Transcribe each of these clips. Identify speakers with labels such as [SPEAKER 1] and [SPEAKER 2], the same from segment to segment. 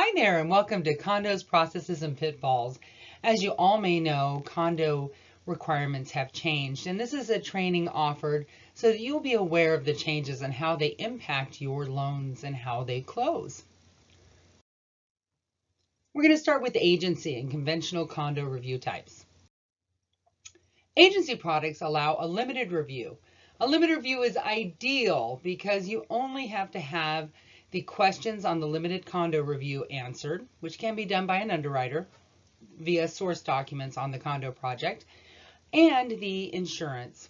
[SPEAKER 1] Hi there, and welcome to Condos, Processes, and Pitfalls. As you all may know, condo requirements have changed, and this is a training offered so that you'll be aware of the changes and how they impact your loans and how they close. We're going to start with agency and conventional condo review types. Agency products allow a limited review. A limited review is ideal because you only have to have the questions on the limited condo review answered, which can be done by an underwriter via source documents on the condo project, and the insurance.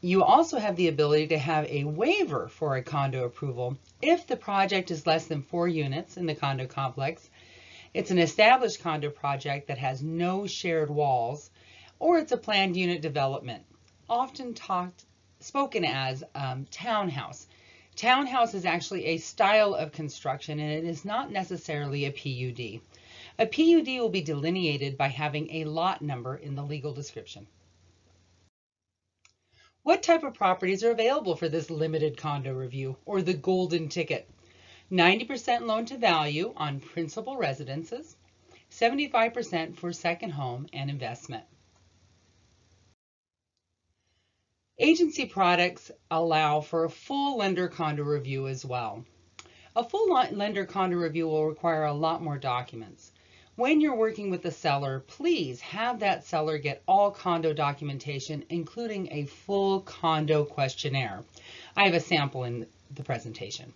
[SPEAKER 1] You also have the ability to have a waiver for a condo approval if the project is less than 4 units in the condo complex, it's an established condo project that has no shared walls, or it's a planned unit development, often spoken as townhouse. Townhouse is actually a style of construction, and it is not necessarily a PUD. A PUD will be delineated by having a lot number in the legal description. What type of properties are available for this limited condo review, or the golden ticket? 90% loan to value on principal residences, 75% for second home and investment. Agency products allow for a full lender condo review as well. A full lender condo review will require a lot more documents. When you're working with the seller, please have that seller get all condo documentation, including a full condo questionnaire. I have a sample in the presentation.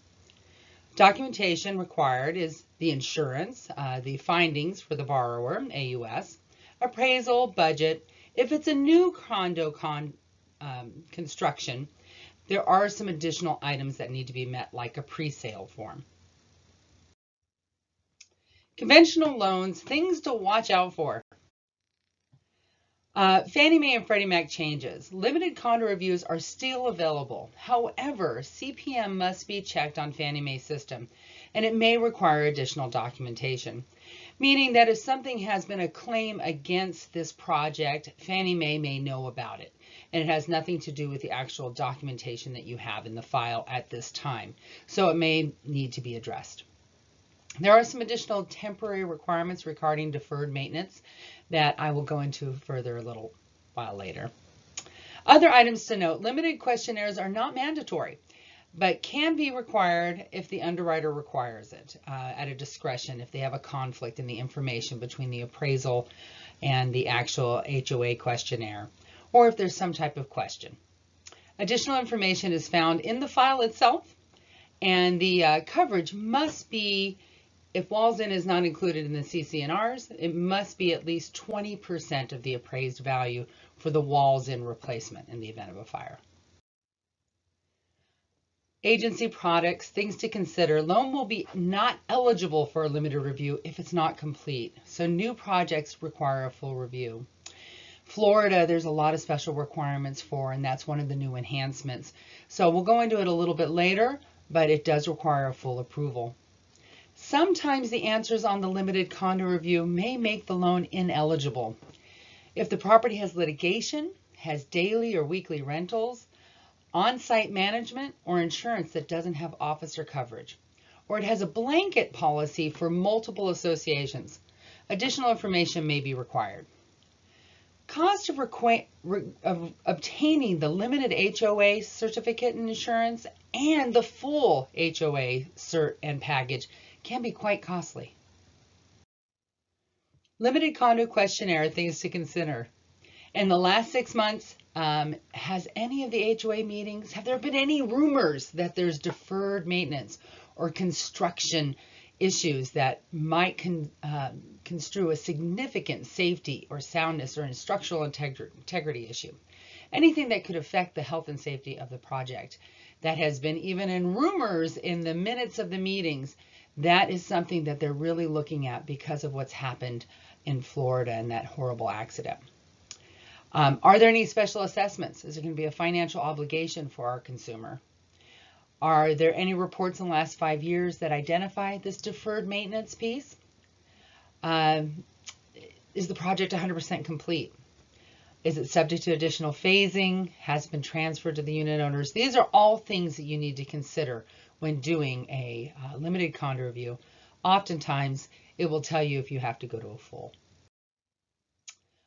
[SPEAKER 1] Documentation required is the insurance, the findings for the borrower, AUS, appraisal, budget. If it's a new condo construction, there are some additional items that need to be met, like a pre-sale form. Conventional loans, things to watch out for. Fannie Mae and Freddie Mac changes. Limited condo reviews are still available. However, CPM must be checked on Fannie Mae's system, and it may require additional documentation, meaning that if something has been a claim against this project, Fannie Mae may know about it, and it has nothing to do with the actual documentation that you have in the file at this time, so it may need to be addressed. There are some additional temporary requirements regarding deferred maintenance that I will go into further a little while later. Other items to note: limited questionnaires are not mandatory, but can be required if the underwriter requires it at a discretion if they have a conflict in the information between the appraisal and the actual HOA questionnaire, or if there's some type of question. Additional information is found in the file itself, and the coverage must be, if walls in is not included in the CC&Rs, it must be at least 20% of the appraised value for the walls in replacement in the event of a fire. Agency products, things to consider. Loan will be not eligible for a limited review if it's not complete. So new projects require a full review. Florida, there's a lot of special requirements for, and that's one of the new enhancements. So we'll go into it a little bit later, but it does require a full approval. Sometimes the answers on the limited condo review may make the loan ineligible. If the property has litigation, has daily or weekly rentals, on-site management, or insurance that doesn't have officer coverage, or it has a blanket policy for multiple associations, additional information may be required. Cost of obtaining the limited HOA certificate and insurance and the full HOA cert and package can be quite costly. Limited condo questionnaire, things to consider. In the last 6 months, has any of the HOA meetings, have there been any rumors that there's deferred maintenance or construction issues that might construe a significant safety or soundness or a structural integrity issue? Anything that could affect the health and safety of the project that has been even in rumors in the minutes of the meetings, that is something that they're really looking at because of what's happened in Florida and that horrible accident. Are there any special assessments? Is there going to be a financial obligation for our consumer? Are there any reports in the last 5 years that identify this deferred maintenance piece? Is the project 100% complete? Is it subject to additional phasing? Has it been transferred to the unit owners? These are all things that you need to consider when doing a limited condo review. Oftentimes, it will tell you if you have to go to a full.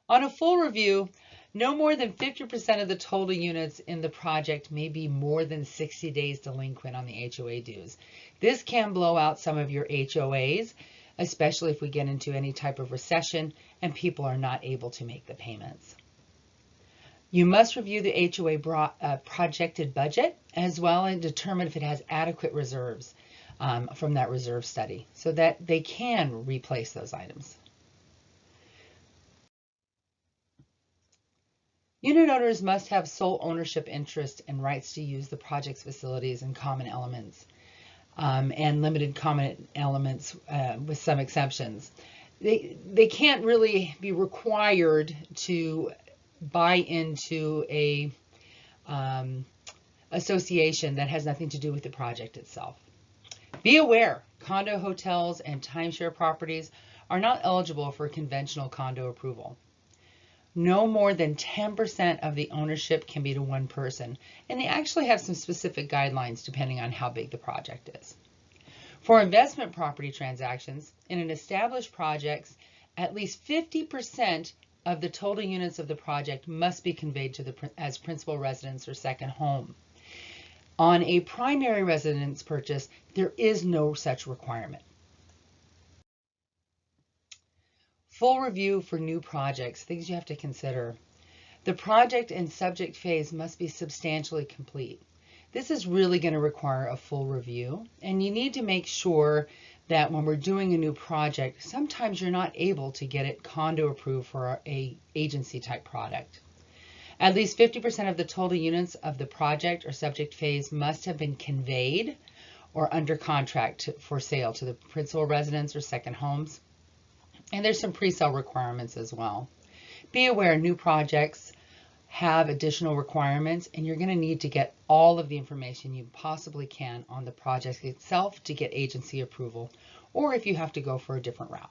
[SPEAKER 1] On a full review, no more than 50% of the total units in the project may be more than 60 days delinquent on the HOA dues. This can blow out some of your HOAs, especially if we get into any type of recession and people are not able to make the payments. You must review the HOA projected budget as well and determine if it has adequate reserves from that reserve study so that they can replace those items. Unit owners must have sole ownership interest and rights to use the project's facilities and common elements and limited common elements with some exceptions. They can't really be required to buy into a association that has nothing to do with the project itself. Be aware, condo hotels and timeshare properties are not eligible for conventional condo approval. No more than 10% of the ownership can be to one person, and they actually have some specific guidelines depending on how big the project is. For investment property transactions, in an established project, at least 50% of the total units of the project must be conveyed to as principal residence or second home. On a primary residence purchase, there is no such requirement. Full review for new projects, things you have to consider. The project and subject phase must be substantially complete. This is really going to require a full review, and you need to make sure that when we're doing a new project, sometimes you're not able to get it condo approved for a agency type product. At least 50% of the total units of the project or subject phase must have been conveyed or under contract for sale to the principal residence or second homes. And there's some pre-sale requirements as well. Be aware new projects have additional requirements, and you're going to need to get all of the information you possibly can on the project itself to get agency approval, or if you have to go for a different route.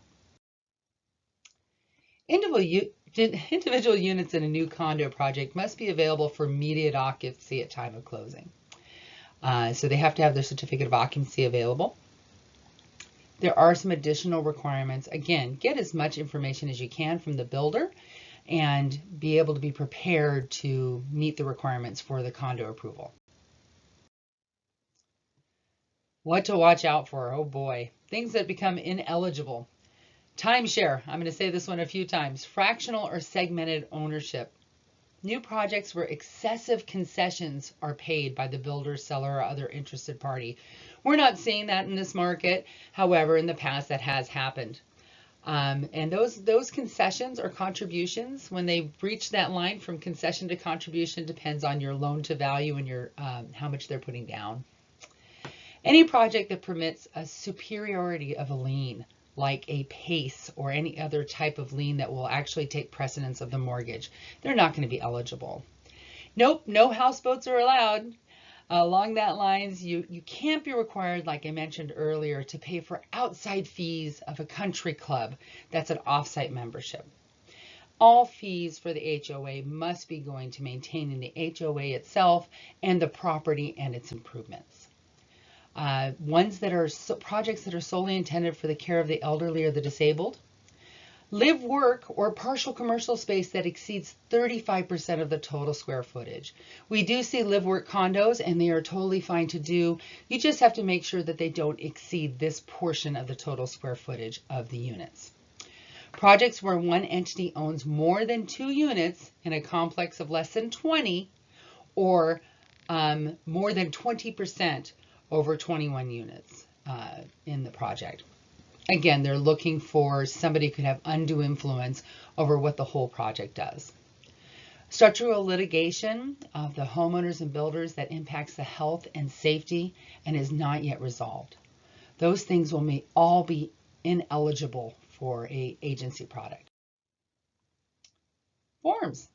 [SPEAKER 1] Individual units in a new condo project must be available for immediate occupancy at time of closing. So they have to have their certificate of occupancy available. There are some additional requirements. Again, get as much information as you can from the builder and be able to be prepared to meet the requirements for the condo approval. What to watch out for? Oh boy, things that become ineligible. Timeshare, I'm going to say this one a few times. Fractional or segmented ownership. New projects where excessive concessions are paid by the builder, seller, or other interested party. We're not seeing that in this market. However, in the past that has happened. And those concessions or contributions, when they breach that line from concession to contribution, depends on your loan to value and your how much they're putting down. Any project that permits a superiority of a lien, like a PACE or any other type of lien that will actually take precedence of the mortgage, they're not going to be eligible. Nope, no houseboats are allowed. Along that lines, you can't be required, like I mentioned earlier, to pay for outside fees of a country club that's an offsite membership. All fees for the HOA must be going to maintaining the HOA itself and the property and its improvements. Projects that are solely intended for the care of the elderly or the disabled. Live, work, or partial commercial space that exceeds 35% of the total square footage. We do see live, work condos, and they are totally fine to do. You just have to make sure that they don't exceed this portion of the total square footage of the units. Projects where one entity owns more than 2 units in a complex of less than 20 or more than 20% over 21 units in the project. Again, they're looking for somebody who could have undue influence over what the whole project does. Structural litigation of the homeowners and builders that impacts the health and safety and is not yet resolved. Those things may all be ineligible for an agency product. Forms.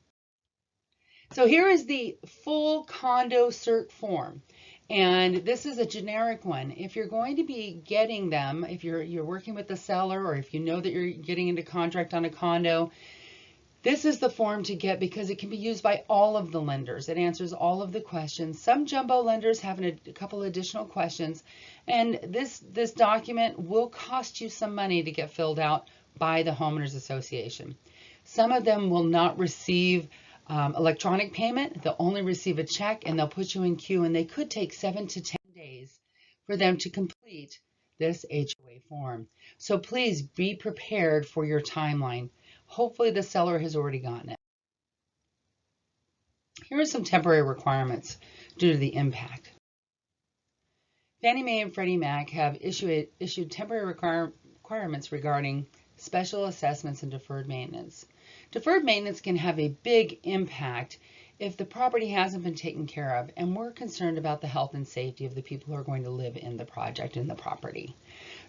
[SPEAKER 1] So here is the full condo cert form. And this is a generic one. If you're going to be getting them, if you're working with the seller or if you know that you're getting into contract on a condo, This is the form to get because it can be used by all of the lenders. It answers all of the questions. Some jumbo lenders have a couple additional questions, and this document will cost you some money to get filled out by the homeowners association. Some of them will not receive electronic payment. They'll only receive a check, and they'll put you in queue, and they could take 7 to 10 days for them to complete this HOA form. So please be prepared for your timeline. Hopefully the seller has already gotten it. Here are some temporary requirements due to the impact. Fannie Mae and Freddie Mac have issued temporary requirements regarding special assessments and deferred maintenance. Deferred maintenance can have a big impact if the property hasn't been taken care of, and we're concerned about the health and safety of the people who are going to live in the project, in the property.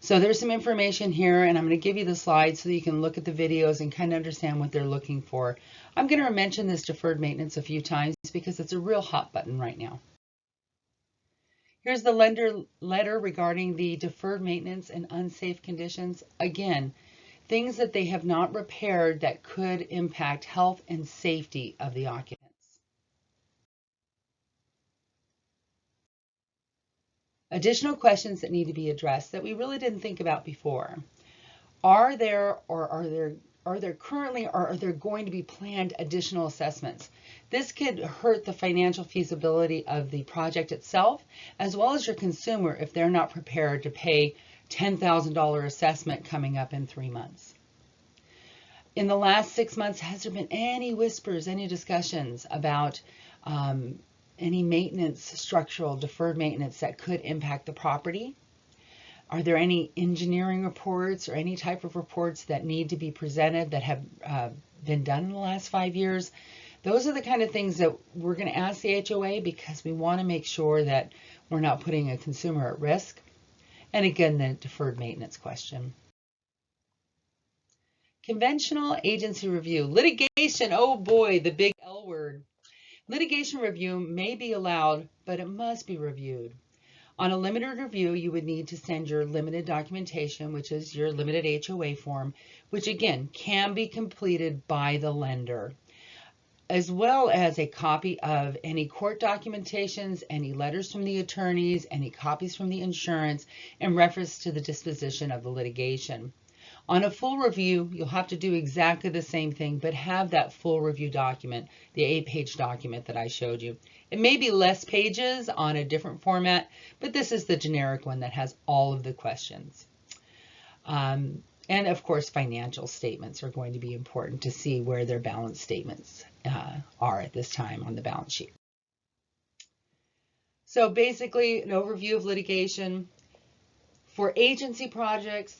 [SPEAKER 1] So there's some information here, and I'm going to give you the slides so that you can look at the videos and kind of understand what they're looking for. I'm going to mention this deferred maintenance a few times because it's a real hot button right now. Here's the lender letter regarding the deferred maintenance and unsafe conditions. Again, things that they have not repaired that could impact health and safety of the occupants. Additional questions that need to be addressed that we really didn't think about before. Are there currently or are there going to be planned additional assessments? This could hurt the financial feasibility of the project itself, as well as your consumer if they're not prepared to pay $10,000 assessment coming up in 3 months. In the last 6 months, has there been any whispers, any discussions about any maintenance, structural, deferred maintenance that could impact the property? Are there any engineering reports or any type of reports that need to be presented that have been done in the last 5 years? Those are the kind of things that we're going to ask the HOA because we want to make sure that we're not putting a consumer at risk. And again, the deferred maintenance question. Conventional agency review. Litigation, oh boy, the big L word. Litigation review may be allowed, but it must be reviewed. On a limited review, you would need to send your limited documentation, which is your limited HOA form, which again can be completed by the lender, as well as a copy of any court documentations, any letters from the attorneys, any copies from the insurance, in reference to the disposition of the litigation. On a full review, you'll have to do exactly the same thing, but have that full review document, the 8-page document that I showed you. It may be less pages on a different format, but this is the generic one that has all of the questions. And of course, financial statements are going to be important to see where their balance statements are at this time on the balance sheet. So basically, an overview of litigation. For agency products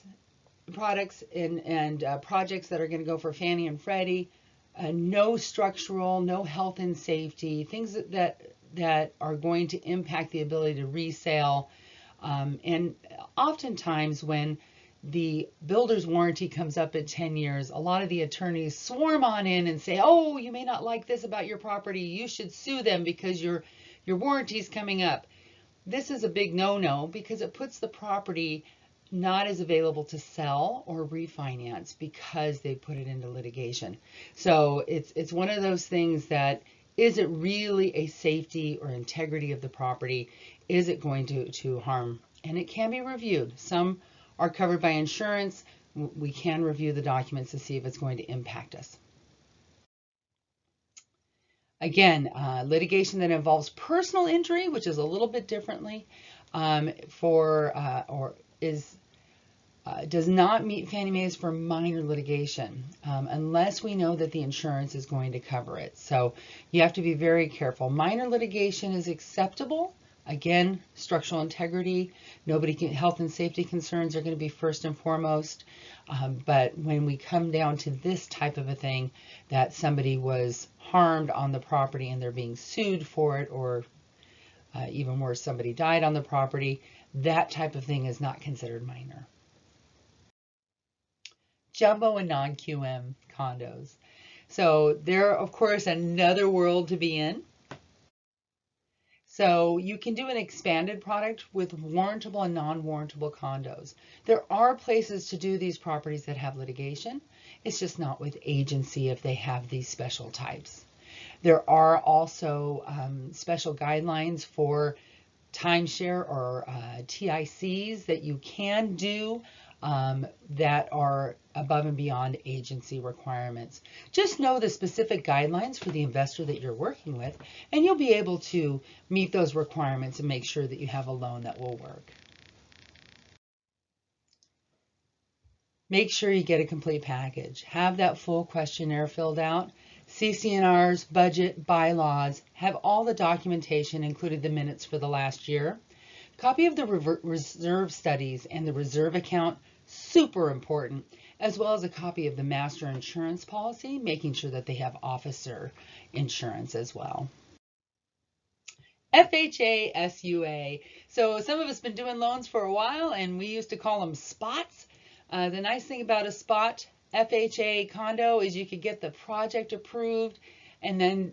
[SPEAKER 1] and projects that are going to go for Fannie and Freddie, no structural, no health and safety, things that are going to impact the ability to resale. And oftentimes when the builder's warranty comes up at 10 years, a lot of the attorneys swarm on in and say, oh, you may not like this about your property, you should sue them because your warranty is coming up. This is a big no-no because it puts the property not as available to sell or refinance because they put it into litigation. So it's one of those things that, is it really a safety or integrity of the property? Is it going to harm? And it can be reviewed. Some are covered by insurance. We can review the documents to see if it's going to impact us. Again, litigation that involves personal injury, which is a little bit differently, does not meet Fannie Mae's for minor litigation unless we know that the insurance is going to cover it. So you have to be very careful. Minor litigation is acceptable. Again, structural integrity, health and safety concerns are going to be first and foremost. But when we come down to this type of a thing, that somebody was harmed on the property and they're being sued for it, or even worse, somebody died on the property, that type of thing is not considered minor. Jumbo and non-QM condos. So they're, of course, another world to be in. So you can do an expanded product with warrantable and non-warrantable condos. There are places to do these properties that have litigation. It's just not with agency if they have these special types. There are also special guidelines for timeshare or TICs that you can do that are above and beyond agency requirements. Just know the specific guidelines for the investor that you're working with, and you'll be able to meet those requirements and make sure that you have a loan that will work. Make sure you get a complete package. Have that full questionnaire filled out. CC&Rs, budget, bylaws, have all the documentation, including the minutes for the last year. Copy of the reserve studies and the reserve account, super important, as well as a copy of the master insurance policy, making sure that they have officer insurance as well. FHA, SUA. So some of us have been doing loans for a while, and we used to call them spots. The nice thing about a spot FHA condo is you could get the project approved and then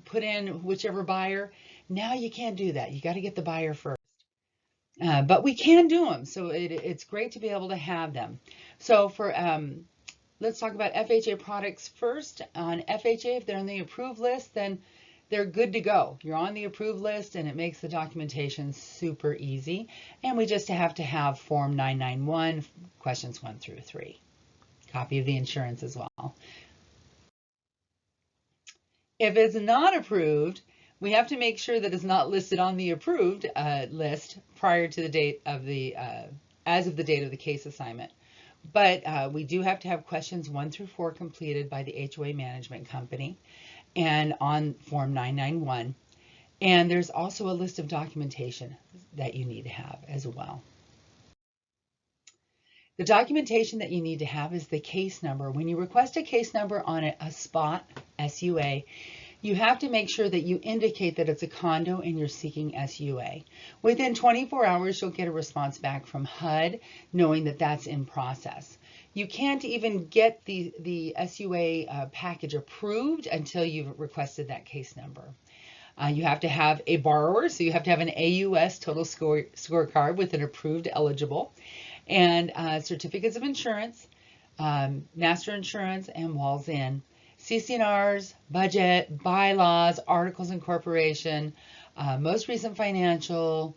[SPEAKER 1] put in whichever buyer. Now you can't do that. You got to get the buyer first. But we can do them, so it's great to be able to have them. So for let's talk about FHA products first. On FHA, if they're on the approved list, then they're good to go. You're on the approved list, and it makes the documentation super easy. And we just have to have Form 991, questions 1 through 3. Copy of the insurance as well. If it's not approved, we have to make sure that it's not listed on the approved list prior to the date of the, as of the date of the case assignment. But we do have to have questions 1 through 4 completed by the HOA management company and on Form 991. And there's also a list of documentation that you need to have as well. The documentation that you need to have is the case number. When you request a case number on a spot SUA, you have to make sure that you indicate that it's a condo and you're seeking SUA. Within 24 hours, you'll get a response back from HUD knowing that that's in process. You can't even get the SUA package approved until you've requested that case number. You have to have a borrower, so you have to have an AUS total scorecard with an approved eligible, and certificates of insurance, master insurance, and walls in. CC&Rs, budget, bylaws, articles of incorporation, most recent financial,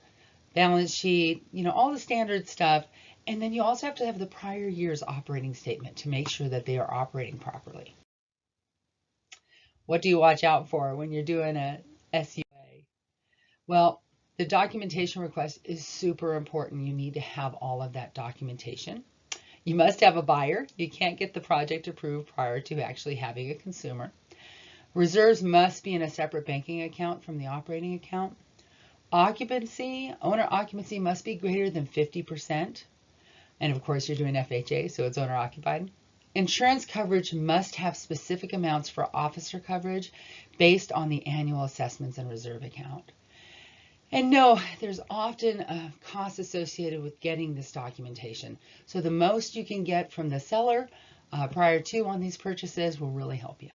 [SPEAKER 1] balance sheet, all the standard stuff. And then you also have to have the prior year's operating statement to make sure that they are operating properly. What do you watch out for when you're doing a SUA? Well, the documentation request is super important. You need to have all of that documentation. You must have a buyer. You can't get the project approved prior to actually having a consumer. Reserves must be in a separate banking account from the operating account. Occupancy, owner occupancy must be greater than 50%. And of course, you're doing FHA, so it's owner occupied. Insurance coverage must have specific amounts for officer coverage based on the annual assessments and reserve account. And no, there's often a cost associated with getting this documentation. So the most you can get from the seller prior to on these purchases will really help you.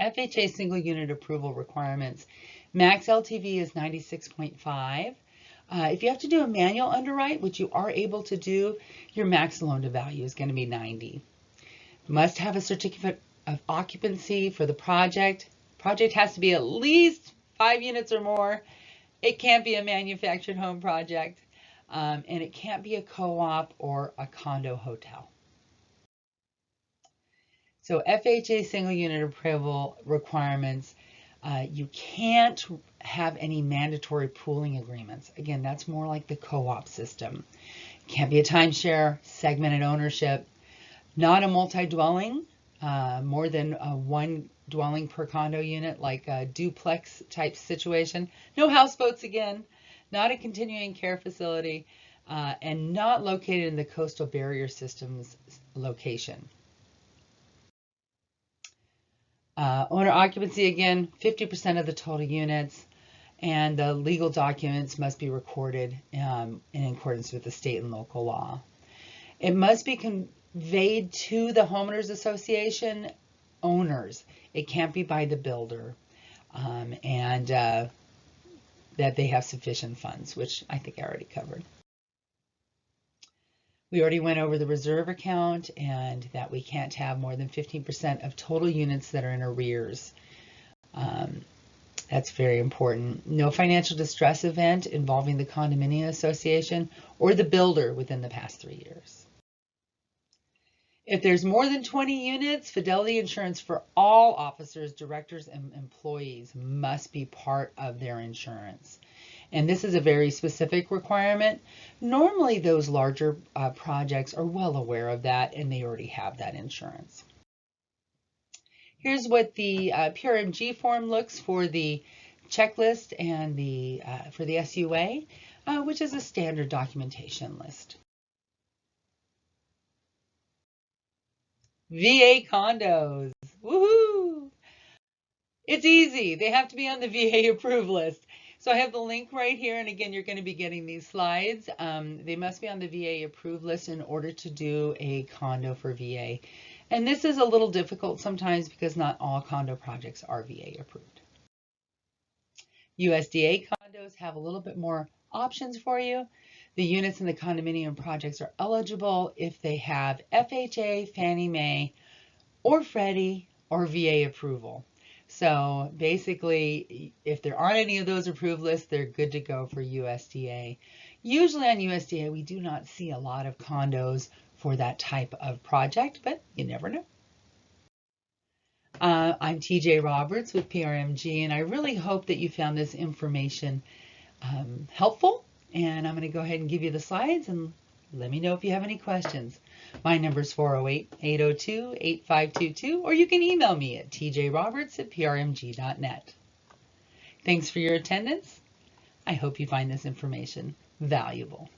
[SPEAKER 1] FHA single unit approval requirements. Max LTV is 96.5. If you have to do a manual underwrite, which you are able to do, your max loan to value is going to be 90. Must have a certificate of occupancy for the project. Project has to be at least 5 units or more. It can't be a manufactured home project, and it can't be a co-op or a condo hotel. So FHA single unit approval requirements, you can't have any mandatory pooling agreements. Again, that's more like the co-op system. It can't be a timeshare, segmented ownership, not a multi-dwelling, more than one dwelling per condo unit, like a duplex type situation. No houseboats again, not a continuing care facility, and not located in the coastal barrier system's location. Owner occupancy, again, 50% of the total units, and the legal documents must be recorded in accordance with the state and local law. It must be conveyed to the homeowners association owners. It can't be by the builder. that they have sufficient funds, which I think I already covered. We already went over the reserve account and that we can't have more than 15% of total units that are in arrears. That's very important. No financial distress event involving the condominium association or the builder within the past 3 years. If there's more than 20 units, fidelity insurance for all officers, directors, and employees must be part of their insurance. And this is a very specific requirement. Normally, those larger projects are well aware of that and they already have that insurance. Here's what the PRMG form looks for the checklist and for the SUA, which is a standard documentation list. VA condos, woohoo! It's easy. They have to be on the VA approved list. So I have the link right here, and again, you're going to be getting these slides. They must be on the VA approved list in order to do a condo for VA. And this is a little difficult sometimes because not all condo projects are VA approved. USDA condos have a little bit more options for you. The units in the condominium projects are eligible if they have FHA, Fannie Mae, or Freddie, or VA approval. So basically, if there aren't any of those approved lists, they're good to go for USDA. Usually on USDA, we do not see a lot of condos for that type of project, but you never know. I'm TJ Roberts with PRMG, and I really hope that you found this information helpful. And I'm going to go ahead and give you the slides and let me know if you have any questions. My number is 408-802-8522, or you can email me at tjroberts@prmg.net. Thanks for your attendance. I hope you find this information valuable.